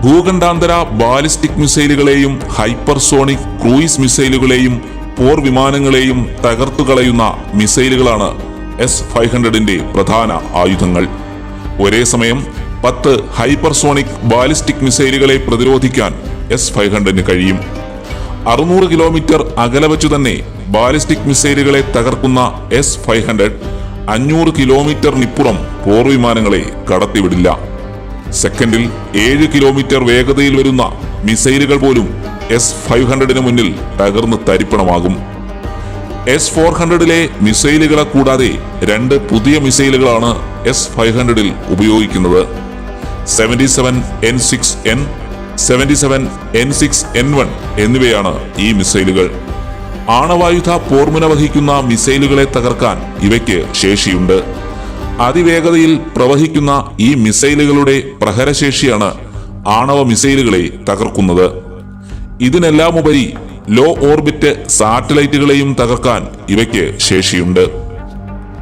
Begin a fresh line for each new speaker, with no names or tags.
ഭൂഖണ്ഡാന്തര ballistic മിസൈലുകളെയും hypersonic cruise മിസൈലുകളെയും പോർ വിമാനങ്ങളെയും തകർത്തുകളയുന്ന മിസൈലുകളാണ് S-500ന്റെ പ്രധാന ആയുധങ്ങൾ. ഒരേ സമയം 10 ഹൈപ്പർസോണിക് ബാലിസ്റ്റിക് മിസൈലുകളെ പ്രതിരോധിക്കാൻ S-500ന് കഴിയും. 600 കിലോമീറ്റർ അകലെ വച്ചു തന്നെ ബാലിസ്റ്റിക് മിസൈലുകളെ തകർക്കുന്ന S-500 500 കിലോമീറ്ററിനിപ്പുറം പോർവിമാനങ്ങളെ കടത്തിവിടില്ല. സെക്കൻഡിൽ 7 കിലോമീറ്റർ വേഗതയിൽ വരുന്ന മിസൈലുകൾ പോലും S-500ന് മുന്നിൽ തകർന്ന് തരിപ്പണമാകും. S-400ലെ മിസൈലുകളെ കൂടാതെ 2 പുതിയ മിസൈലുകളാണ് S-500ൽ ഉപയോഗിക്കുന്നത്. 77N6N, 77N6N1 എന്നിവയാണ് ഈ മിസൈലുകൾ. ആണവായുധ പോർമുന വഹിക്കുന്ന മിസൈലുകളെ തകർക്കാൻ ഇവയ്ക്ക് ശേഷിയുണ്ട്. അതിവേഗതയിൽ പ്രവഹിക്കുന്ന ഈ മിസൈലുകളുടെ പ്രഹരശേഷിയാണ് ആണവ മിസൈലുകളെ തകർക്കുന്നത്. ഇതിനെല്ലാമുപരി ലോ ഓർബിറ്റ് സാറ്റലൈറ്റുകളെയും തകർക്കാൻ ഇവയ്ക്ക് ശേഷിയുണ്ട്.